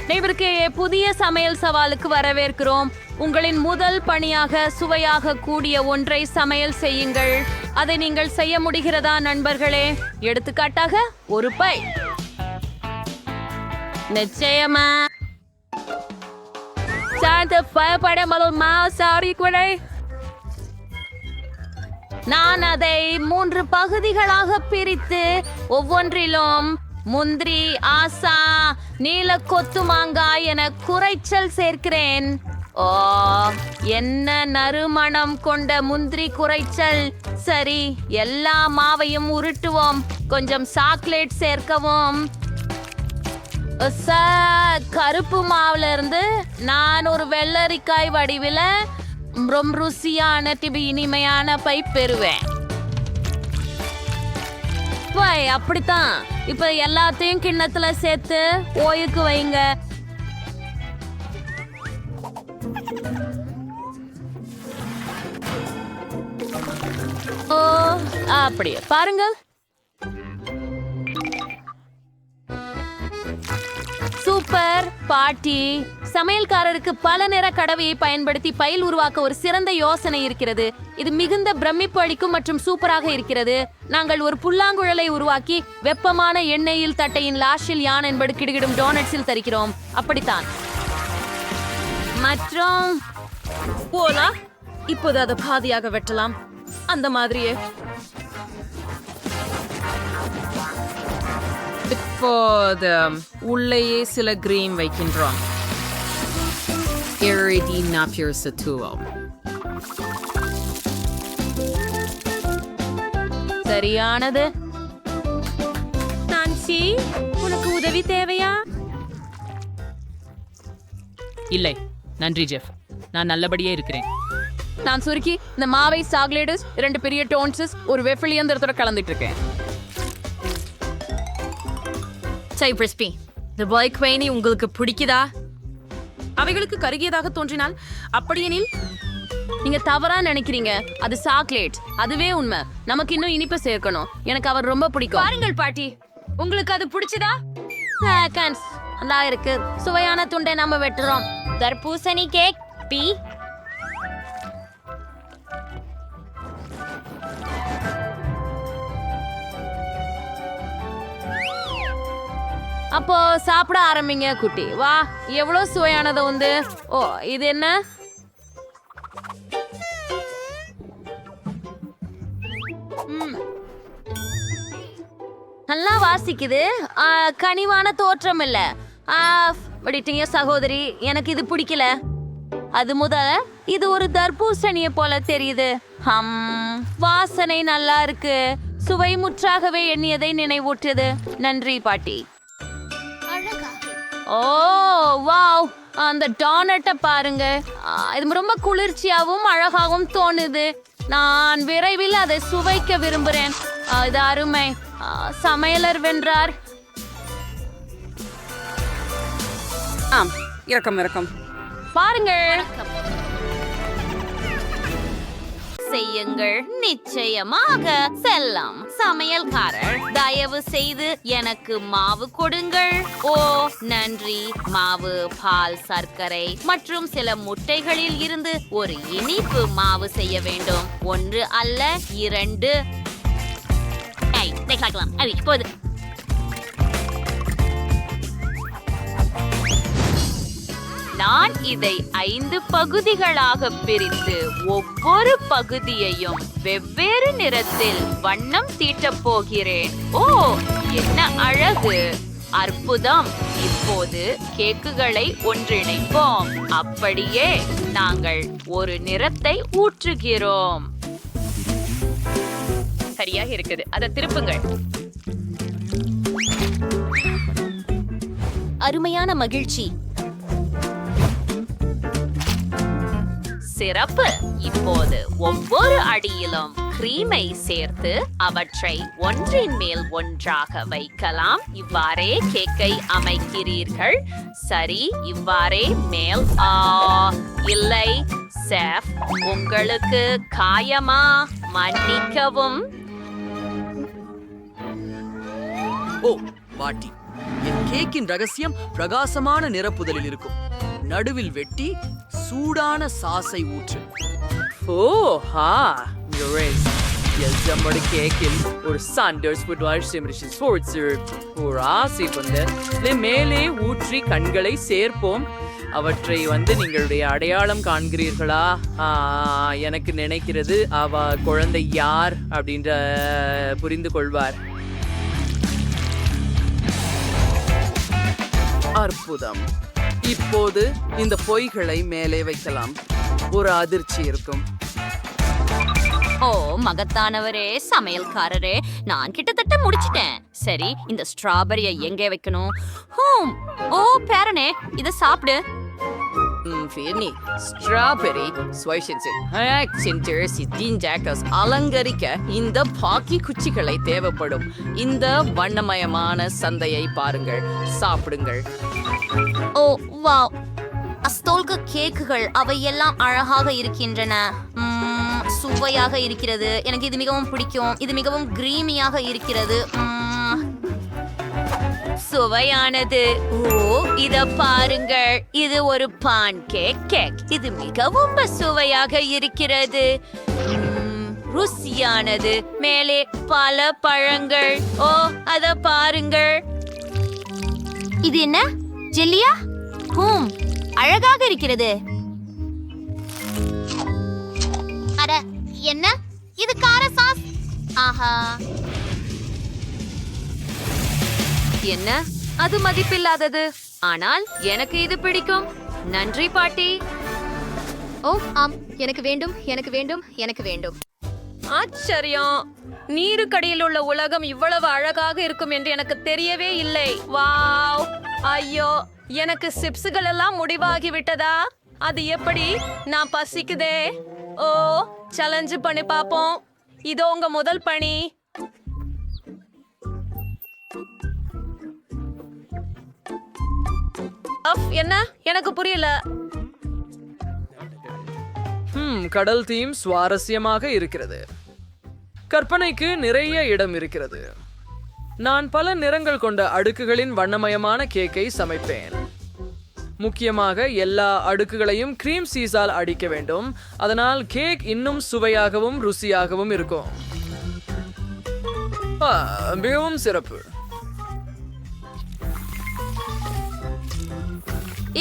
அனைவருக்கு புதிய சமையல் சவாலுக்கு வரவேற்கிறோம். உங்களின் முதல் பணியாக சுவையாக கூடிய ஒன்றை சமையல் செய்யுங்கள். அதை நீங்கள் செய்ய முடிகிறதா நண்பர்களே? எடுத்துக்காட்டாக ஒரு பை. நிச்சயமா நான் அதை 3 பகுதிகளாக பிரித்து ஒவ்வொன்றிலும் முந்திரி, ஆசா, நீல கொத்து மாங்காய் என குறைச்சல் சேர்க்கிறேன். ஓ, என்ன நறுமணம் கொண்ட முந்திரி குறைச்சல். சரி, எல்லா மாவையும் உருட்டுவோம். கொஞ்சம் சாக்லேட் சேர்க்கவும். கருப்பு மாவுல இருந்து நான் ஒரு வெள்ளரிக்காய் வடிவில ரொம்ப ருசியான இனிமையான பை பெறுவேன். அப்படித்தான். இப்ப எல்லாத்தையும் கிண்ணத்துல சேர்த்து ஓய்வுக்கு வைங்க. ஓ, அப்படியே பாருங்க. சூப்பர் பாட்டி. சமையல்காரருக்கு பல நிற கடவையை பயன்படுத்தி பைல் உருவாக்க ஒரு சிறந்த யோசனை இருக்கிறது. இது மிகுந்த பிரமிப்பு அளிக்கும் மற்றும் சூப்பராக இருக்கிறது. நாங்கள் ஒரு புல்லாங்குழலை உருவாக்கி வெப்பமான எண்ணெயில் தட்டையின் லாஷில் யான் என்பது கிடுகிடும் டோனட்ஸில் தரிக்கிறோம். அப்படித்தான். மற்றும் போலா, இப்போது அதை பாதியாக வெட்டலாம். அந்த மாதிரியே இப்போது உள்ளேயே சில கிரீம் வைக்கின்றோம். சரியானது. நான்சி, உனக்கு உதவி தேவையா? இல்லை, நன்றி ஜெஃப். நான் நல்லபடியே இருக்கிறேன். நான் சுருக்கி இந்த மாவை சாக்லேட்ஸ், 2 பெரிய டோன்ஸஸ், ஒரு வெஃபில் இயந்திரத்தோட கலந்துட்டு இருக்கேன். கிறிஸ்பி, இந்த பாய் குவைனி உங்களுக்கு பிடிக்குதா? அவைகளுக்கு கருகியதாக தோன்றினால் அப்படியெனில் நீங்க தவறா நினைக்கிறீங்க. அது சாக்லேட். அதுவே உண்மை. நமக்கு இன்னும் இனிப்பு சேர்க்கணும். எனக்கு அவர் ரொம்ப பிடிக்கும். பாருங்கள் பாட்டி, உங்களுக்கு அது பிடிச்சதா? நல்லா இருக்கு. சுவையான துண்டை நம்ம வெட்டுறோம். தர்பூசணி கேக் பி. அப்போ சாப்பிட ஆரம்பிங்க குட்டி. வா, எவ்வளவு சுவையானது வந்து. ஓ, இது என்ன? நல்லா வாசிக்குது. கனிவான தோற்றம் இல்ல. படிட்டீங்க சகோதரி, எனக்கு இது பிடிக்கல. அது முதல்ல இது ஒரு தர்பூசணியை போல தெரியுது. வாசனை நல்லா இருக்கு. சுவை முற்றாகவே எண்ணியதை நினைவூட்டுது. நன்றி பாட்டி. ஓ வாவ், அந்த டோனட்டை பாருங்க. இது ரொம்ப குளிர்ச்சியாகவும் அழகாகவும் தோணுது. நான் விரைவில் அதை சுவைக்க விரும்புகிறேன். இது அருமை. சமையலர் வென்றார். இறக்கம் பாருங்கள். செய்யுங்கள். நிச்சயமாக செல்லம். சமையல்காரர், தயவு செய்து எனக்கு மாவு கொடுங்கள். ஓ நன்றி. மாவு, பால், சர்க்கரை மற்றும் சில முட்டைகளில் இருந்து ஒரு இனிப்பு மாவு செய்ய வேண்டும். 1 அல்ல 2. இப்போது நான் இதை 5 பகுதிகளாக பிரித்து ஒவ்வொரு பகுதியையும் வெவ்வேறு நிறத்தில் வண்ணம் தீட்டப் போகிறேன். ஓ, என்ன அழகு! அற்புதம். இப்போது கேக்குகளை ஒன்றிணைப்போம். அப்படியே நாங்கள் ஒரு நிறத்தை ஊற்றுகிறோம். சரியாக இருக்குது. அதை திருப்புங்கள். அருமையான மகிழ்ச்சி. சிறப்பு. இப்போது ஒவ்வொரு அடியிலும் கிரீமை சேர்த்து அவற்றை ஒன்றின் மேல் ஒன்றாக வைக்கலாம். இவ்வாறே கேக்கை அமைக்கிறீர்கள். சரி, இவ்வாறே மேல். இல்லை செஃப், உங்களுக்கு காயமா? மன்னிக்கவும். ஓ பாட்டி, என் கேக்கின் ரகசியம் பிரகாசமான நிரப்புதலில் இருக்கும். நடுவில் வெட்டி சூடான சாஸை ஊற்று. நம்முடைய கேக்கில் ஒரு சாண்டர்ஸ் ஒரு ஆசை மேலே ஊற்றி கண்களை சேர்ப்போம். அவற்றை நீங்களுடைய அடையாளம் காண்கிறீர்களா? எனக்கு நினைக்கிறது அவ குழந்தை யார் அப்படின்ற புரிந்து கொள்வார். அற்புதம். இப்போது இந்த பொய்களை மேலே வைக்கலாம். ஒரு அதிர்ச்சி இருக்கும். ஓ மகத்தானவரே, சமையல்காரரே, நான் கிட்டத்தட்ட முடிச்சிட்டேன். சரி, இந்த ஸ்ட்ராபெரியை எங்கே வைக்கணும்? ஓ பேரனே, இத சாப்பிடு. ஸ்ட்ராபெரி அலங்கரிக்க இந்த பாக்கி குச்சிகளை தேவைப்படும். இந்த வண்ணமயமான சந்தையை பாருங்கள், சாப்பிடுங்கள். ஓ வாவ், அஸ்தோல்க கேக்குகள் அவை எல்லாம் அழகாக இருக்கின்றன. சுவையாக இருக்கிறது. எனக்கு இது மிகவும் பிடிக்கும். இது மிகவும் கிரீமியாக இருக்கிறது. சுவையானது. ஓ இத பாருங்கள், இது ஒரு பான் கேக். இது மிகவும் சுவையாக இருக்கிறது. ருசியானது. மேலே பல பழங்கள். ஓ அத பாருங்கள். இது என்ன ஜெல்லியா? அழகாக இருக்கிறது. அட என்ன இது? கார சாஸ். ஆஹா, என்ன அது மதிப்பில்லாதது. ஆனால் எனக்கு இது பிடிக்கும். நன்றி பாட்டி. ஓ ஆம், எனக்கு வேண்டும், எனக்கு வேண்டும், எனக்கு வேண்டும். ஆச்சரியம். நீருக்கடியில் உள்ள உலகம் இவ்வளவு அழகாக இருக்கும் என்று எனக்கு தெரியவே இல்லை. வாவ், ஐயோ, எனக்கு சிப்ஸ்கள் எல்லாம் முடிவாகி விட்டதா? அது எப்படி? நான் பசிக்குதே. ஓ, சேலஞ்ச் பண்ணி பாப்போம். இதோ உங்க முதல் பணி. என்ன? எனக்கு புரியல. கடல் தீம் சுவாரஸ்யமாக இருக்கிறது. கற்பனைக்கு நிறைய இடம் இருக்கிறது. நான் பல நிறங்கள் கொண்ட அடுக்குகளின் வண்ணமயமான கேக்கை சமைப்பேன். முக்கியமாக எல்லா அடுக்குகளையும் கிரீம் சீஸால் அடிக்க வேண்டும். அதனால் கேக் இன்னும் சுவையாகவும் ருசியாகவும் இருக்கும். மிகவும் சிறப்பு.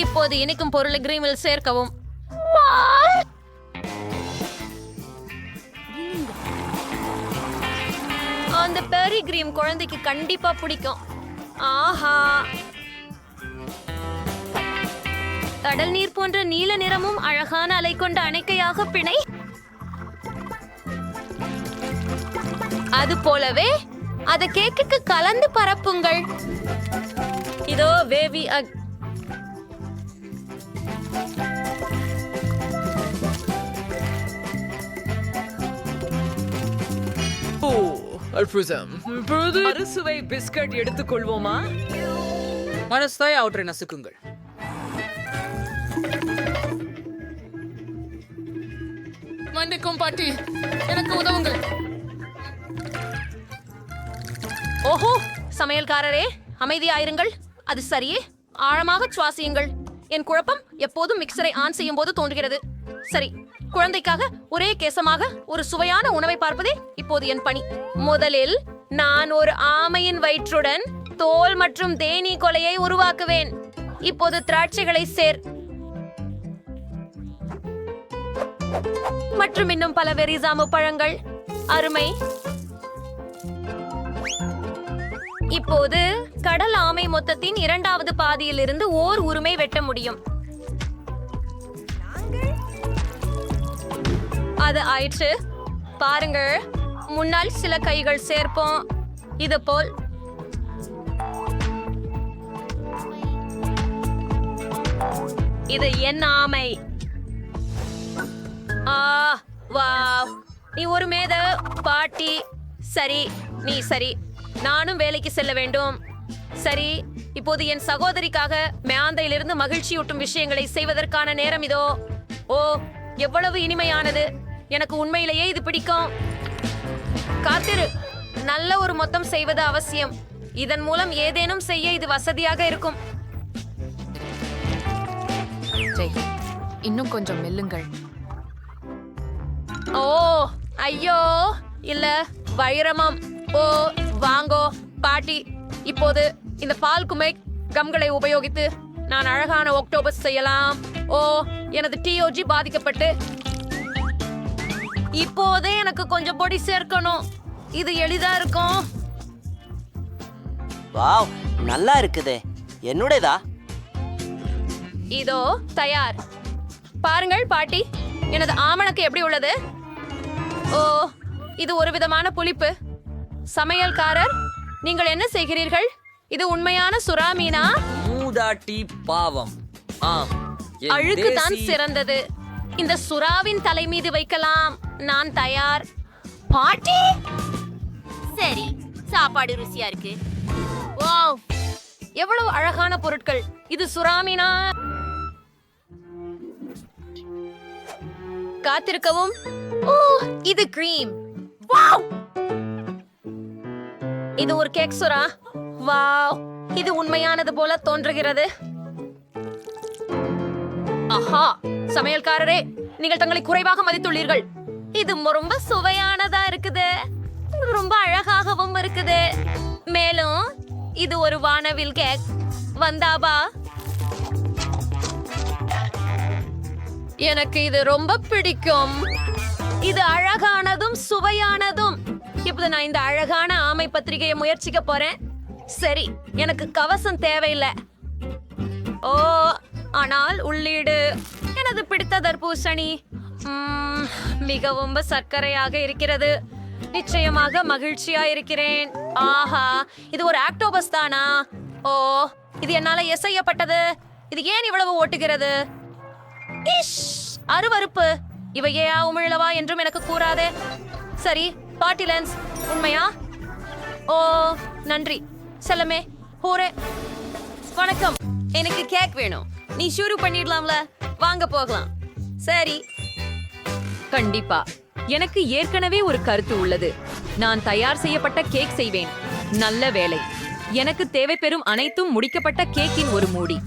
இப்போது இனிக்கும் பொருளை கிரீமில் சேர்க்கவும். அந்த பெரி கிரீம் குழந்தைக்கு கண்டிப்பா பிடிக்கும். ஆஹா, கடல் நீர் போன்ற நீல நிறமும் அழகான அலை கொண்ட அணைக்கையாக பிணை. அது போலவே அத கேக்குக்கு கலந்து பரப்புங்கள். இதோ வேவி அறுசுவை பிஸ்கட் எடுத்துக்கொள்வோமா? மனசாய் அவற்றை நசுக்குங்கள். மன்னிக்கும் பாட்டி, எனக்கு உதவுங்கள். ஓஹோ, சமையல்காரரே, அமைதியாயிருங்கள். அது சரியே. ஆழமாக சுவாசியுங்கள். என் குழப்பம் எப்போதும் மிக்சரை ஆன் செய்யும் போது தோன்றுகிறது. சரி, குழந்தைக்காக ஒரே கேசமாக ஒரு சுவையான உணவை பார்ப்பதே இப்போது என் பணி. முதலில் நான் ஒரு ஆமையின் வயிற்றுடன் தோல் மற்றும் தேனீ கொலையை உருவாக்குவேன். இப்போது திராட்சைகளை மற்றும் இன்னும் பல வெரிசாமு பழங்கள். அருமை. இப்போது கடல் ஆமை மொத்தத்தின் இரண்டாவது பாதியில் இருந்து ஓர் உருமை வெட்ட முடியும். அது ஆயிற்று. பாருங்கள், முன்னால் சில கைகள் சேர்ப்போம். இது போல். இது என் ஆமை. வாவ், நீ ஒரு மேத பாட்டி. சரி, நீ சரி. நானும் வேலைக்கு செல்ல வேண்டும். சரி, இப்போது என் சகோதரிக்காக மேந்தையிலிருந்து மகிழ்ச்சியூட்டும் விஷயங்களை செய்வதற்கான நேரம் இதோ. ஓ, எவ்வளவு இனிமையானது. எனக்கு உண்மையிலேயே இது பிடிக்கும். காத்திரு, நல்ல ஒரு மொத்தம் செய்வது அவசியம். இதன் மூலம் ஏதேனும் செய்ய இது வசதியாக இருக்கும். இன்னும் கொஞ்சம் மெல்லுங்கள். ஓ ஐயோ இல்ல வைரமம். ஓ வாங்கோ பாட்டி. இப்போது இந்த பால் குமை கம்களை உபயோகித்து நான் அழகான ஒக்டோபஸ் செய்யலாம். ஓ எனது டிஓஜி பாதிக்கப்பட்டு இப்போதே எனக்கு கொஞ்சம் பொடி சேர்க்கணும். இது எளிதா இருக்கும். வாவ், நல்லா இருக்குதே. என்னுடையதா? இதோ தயார். பாருங்கள் பாட்டி, எனது ஆமணக்கு எப்படி உள்ளது? ஓ இது ஒரு விதமான புளிப்பு. சமையல்காரர், நீங்கள் என்ன செய்கிறீர்கள்? இது உண்மையான சுறா மீனா? மூதாட்டி பாவம். ஆம், என் அழுக்கு தான் தேசி- சிறந்தது. இந்த சுறாவின் தலை மீது வைக்கலாம். நான் தயார். பாட்டி சரி, சாப்பாடு ருசியா இருக்கு. வாவ், எவ்வளவு அழகான பொருட்கள். இது சுறா மீனா? காத்திருக்கவும். ஓ இது கிரீம். வாவ், இது ஒரு கேக் சுறா. வாவ், இது உண்மையானது போல தோன்றுகிறது. ஆஹா, சமையல்காரரே, நீங்கள் தங்களை குறைவாக மதித்துள்ளீர்கள். இது ரொம்ப சுவையானதா இருக்குது. ரொம்ப அழகாகவும் இருக்குது. மேலும் இது ஒரு வானவில் கேக். வந்தாபா, எனக்கு இது ரொம்ப பிடிக்கும். இது அழகானதும் சுவையானதும். இப்போது நான் இந்த அழகான ஆமை பத்திரிகையை முயற்சிக்க போறேன். சரி, எனக்கு கவசம் தேவையில்லை. ஓ ஆனால் உள்ளீடு எனது பிடித்த தர்பூசணி. மிகவும் சர்க்கரையாக இருக்கிறது. நிச்சயமாக மகிழ்ச்சியா இருக்கிறேன். ஆஹா, இது ஒரு ஆக்டோபஸ் தானா? ஓ இது என்னால எசையப்பட்டது. இது ஏன் இவ்வளவு ஓட்டுகிறது? இஷ், அருவருப்பு. இவையா உமிழவா என்றும் எனக்கு கூறாதே. சரி, பாட்டி லென்ஸ் உண்மையா? ஓ நன்றி செல்லமே. ஹோரே, வணக்கம். எனக்கு கேக் வேணும். நீ ஷுரு பண்ணிடலாம்ல? வாங்க போகலாம். சரி, கண்டிப்பா. எனக்கு ஏற்கனவே ஒரு கருத்து உள்ளது. நான் தயார் செய்யப்பட்ட கேக் செய்வேன். நல்ல வேலை. எனக்கு தேவைப்பெறும் அனைத்தும் முடிக்கப்பட்ட கேக்கின் ஒரு மூடி.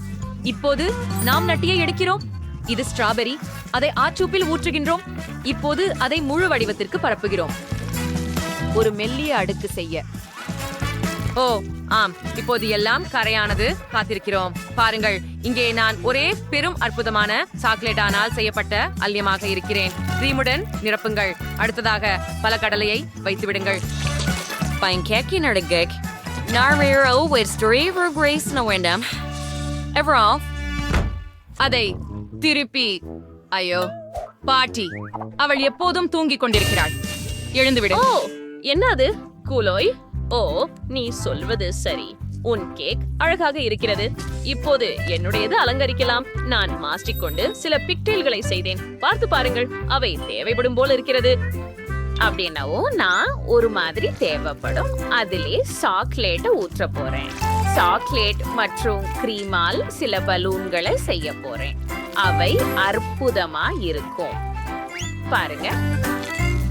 இப்போது நாம் நட்டியை எடுக்கிறோம். இது ஸ்ட்ராபெரி. அதை ஆச்சூப்பில் ஊற்றுகின்றோம். இப்போது அதை முழு வடிவத்திற்கு பரப்புகிறோம். ஒரு மெல்லிய அடுக்கு செய்ய. ஓ ஆம், இப்போது எல்லாம் கரையானது. காத்திருக்கிறோம். பாருங்கள், இங்கே நான் ஒரே பெரும் அற்புதமான சாக்லேட்டானால் செய்யப்பட்ட அல்யமாக இருக்கிறேன். கிரீமுடன் நிரப்புங்கள். அடுத்ததாக பல கடலையை வைத்து விடுங்கள். அதை திருப்பி. ஐயோ பாட்டி, அவள் எப்போதும் தூங்கிக் கொண்டிருக்கிறாள். எழுந்துவிடு. ஓ என்ன அது? கூலோய். ஓ நீ சொல்வது சரி. உன் கேக் அழகாக இருக்கிறது. இப்போது என்னுடையது அலங்கரிக்கலாம். நான் மாஸ்டிக் கொண்டு சில பிக்டெயில்களை செய்தேன். பார்த்து பாருங்கள், அவை தேவைப்படும் போல இருக்கிறது. அப்படின்னாவோ நான் ஒரு மாதிரி தேவைப்படும். அதிலே சாக்லேட் ஊற்ற போறேன். சாக்லேட் மற்றும் கிரீமால் சில பலூன்களை செய்ய போறேன். அவை அற்புதமா இருக்கும். பாருங்க.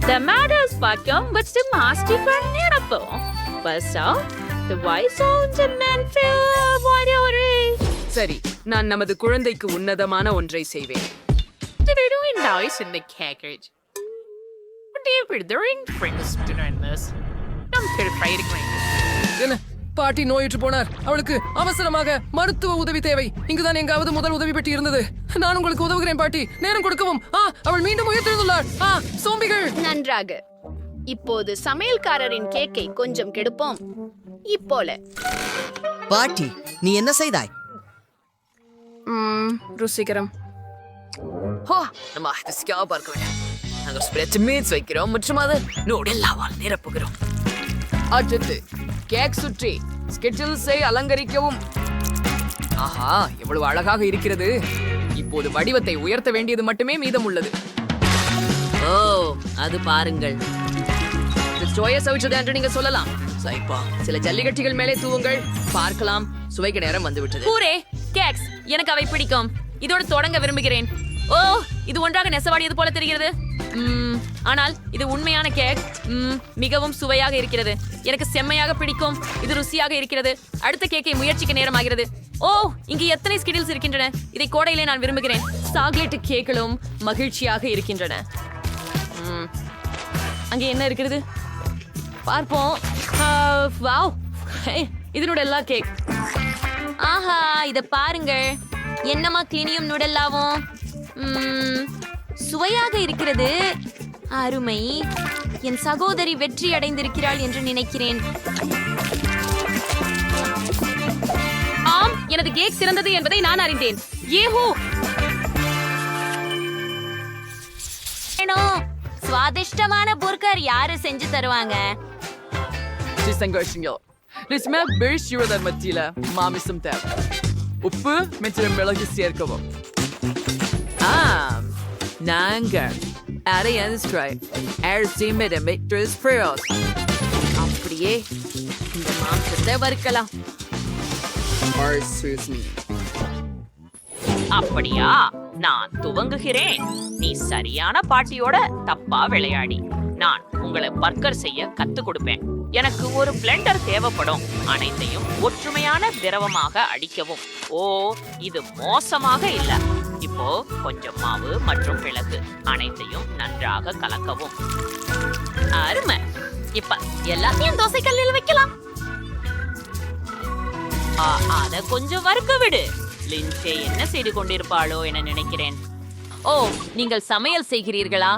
The matters Pakkam but the master பண்ணிருப்போம். பஸ்ஸா the voice of the man சரி, நான் நமது குழந்தைக்கு உன்னதமான ஒன்றை செய்வேன். Nice in the carriage. What do you be doing? Friends doing this. I'm terrified. என்ன, பாட்டி நோயுற்று போனார். அவளுக்கு அவசரமாக மருத்துவ உதவி தேவை. இங்குதான் எங்காவது முதல் உதவி பெட்டி இருந்தது. நான் உங்களுக்கு உதவுகிறேன் பாட்டி. நேரம் கொடுக்கவும். அவள் மீண்டும் உயிர்த்தெழுந்துள்ளார். சோம்பிகள். நன்றாக. இப்போது சமையல்காரரின் கேக்கை கொஞ்சம் கெடுப்போம். இப்போல பாட்டி, நீ என்ன செய்தாய்? ருசிகரம். நம்ம அதிர்ஷ்டியா பார்க்க வேண்டாம். நாங்கள் ஸ்பிரெட் மீட்ஸ் வைக்கிறோம் மற்றும் அது நூடெல்லாவால் நிரப்புகிறோம். அடுத்து கேக் சுற்றி ஸ்கெட்சில்ஸை அலங்கரிக்கவும். ஆஹா, எவ்வளவு அழகாக இருக்கிறது. இப்போது வடிவத்தை உயர்த்த வேண்டியது மட்டுமே மீதம் உள்ளது. ஓ அது பாருங்கள். சுவையை சவிச்சது என்று நீங்க சொல்லலாம். சைப்பா, சில ஜல்லிக்கட்டிகள் மேலே தூவுங்கள். பார்க்கலாம், சுவைக்கு நேரம் வந்துவிட்டது. கூரே கேக்ஸ் எனக்கு அவை பிடிக்கும். இதோடு தொடங்க விரும்புகிறேன். ஓ, இது ஒன்றாக நெசவாடியது போல தெரிகிறது. ஆனால் இது உண்மையான கேக். மிகவும் சுவையாக இருக்கிறது. எனக்கு செம்மையாக பிடிக்கும். இது ருசியாக இருக்கிறது. அடுத்த கேக்கை முயற்சிக்க நேரமாகிறது. ஓ, இங்கு எத்தனை ஸ்கிடில்ஸ் இருக்கின்றன. இதை கோடையிலே நான் விரும்புகிறேன். சாக்லேட் கேக்களும் மகிழ்ச்சியாக இருக்கின்றன. அங்கே என்ன இருக்கிறது பார்ப்போம். வாவ், இதனோட எல்லா கேக். ஆஹா, இத பாருங்கள். என்னமா கிளினியும் நுடல்லாவும் சுவையாக இருக்கிறது. அருமை. என் சகோதரி வெற்றி அடைந்திருக்கிறாள் என்று நினைக்கிறேன். ஆம், எனது கேக் சிறந்தது என்பதை நான் அறிந்தேன். ஏஹோ, சுவாதிஷ்டமான புர்கர் யாரு செஞ்சு தருவாங்க? சந்தோஷங்கள். நிச்சயமா பெருசுவதன் மத்தியில மாமிசம் தேவை. உப்பு மற்றும் மிளகு சேர்க்கவும். நாங்கள் அப்படியே இந்த மாம்சத்தை வறுக்கலாம். அப்படியா? நான் துவங்குகிறேன். நீ சரியான பாட்டியோட தப்பா விளையாடி. நான் உங்களை பர்கர் செய்ய கத்துக் கொடுப்பேன். எனக்கு ஒரு பிளெண்டர் தேவைப்படும். அனைத்தையும் ஒற்றுமையான திரவமாக அடிக்கவும். ஓ, இது மோசமாக இல்ல. இப்போ கொஞ்சம் மாவு மற்றும் மிளகு அனைத்தையும் நன்றாக கலக்கவும். அருமை. இப்ப எல்லாத்தையும் தோசைக்கல்லில் வைக்கலாம். அத கொஞ்சம் வறுக்க விடு. லின்சே என்ன செய்து கொண்டிருப்பாளோ என நினைக்கிறேன். ஓ, நீங்கள் சமையல் செய்கிறீர்களா?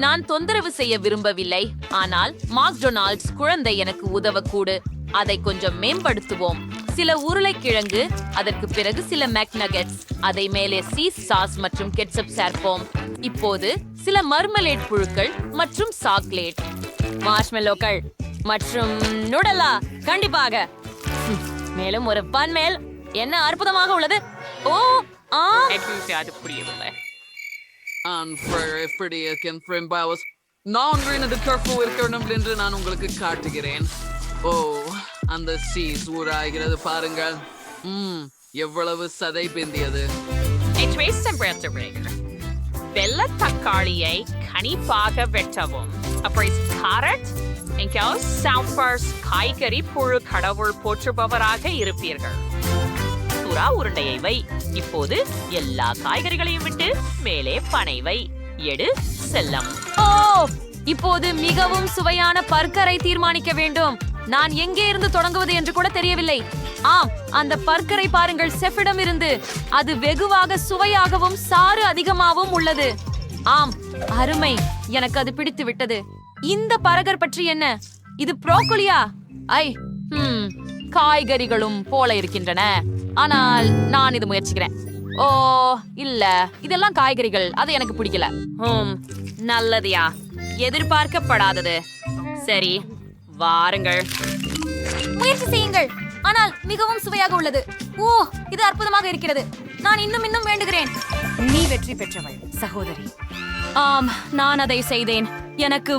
நான் தொந்தரவு செய்ய விரும்பவில்லை. ஆனால் மாக்டொனால்ட்ஸ் குழந்தை எனக்கு உதவக்கூடு. அதை கொஞ்சம் மேம்படுத்துவோம். சில உருளைக்கிழங்கு, அதற்கு பிறகு சில மேக்நகெட்ஸ், அதை மேலே சீஸ் சாஸ் மற்றும் கெட்சப் சேர்ப்போம். இப்போது சில மர்மலேட் புழுக்கள் மற்றும் சாக்லேட், மார்ஷ்மெல்லோக்கள் மற்றும் நுடலா. கண்டிப்பாக. மேலும் ஒரு பன் மேல். என்ன அற்புதமாக உள்ளது. ஓ, அது புரியவில்லை. என்று நான் உங்களுக்கு காட்டுகிறேன். ஓ, அந்த சீஸ் ஊராகிறது பாருங்கள். எவ்வளவு சதை பிந்தியது. வெள்ள தக்காளியை கனிப்பாக வெட்டவும். அப்புறம் கேரட், காய்கறி புழு கடவுள் போற்றுபவராக இருப்பீர்கள். சுறா உருண்டையை வை. இப்போது எல்லா காய்கறிகளையும் விட்டு மேலே பனை வை. எடு செல்லம். ஓ, இப்போது மிகவும் சுவையான பர்கரை தீர்மானிக்க வேண்டும். நான் எங்கே இருந்து தொடங்குவது என்று கூட தெரியவில்லை. ஆம், அந்த பர்கரை பாருங்கள். செஃபிடம் இருந்து அது வெகுவாக சுவையாகவும் சாறு அதிகமாகவும் உள்ளது. ஆம், அருமை. எனக்கு அது பிடித்து விட்டது. இந்த பர்கர் பற்றி என்ன? இது ப்ரோக்கோலியா? காய்கறிகளும் போல இருக்கின்றன. ஆனால் நான் இது முயற்சிக்கிறேன். ஓ இல்ல, இதெல்லாம் காய்கறிகள். அது எனக்கு பிடிக்கல. நல்லதையா? எதிர்பார்க்கப்படாதது. சரி, வாருங்கள். முயற்சி செய்யுங்கள். ஆனால் மிகவும் சுவையாக உள்ளது. ஓ, இது அற்புதமாக இருக்கிறது. நான் இன்னும் வேண்டுகிறேன். நீ வெற்றி பெற்றவள் சகோதரி. ஆம், நான் அதை செய்தேன். எனக்கு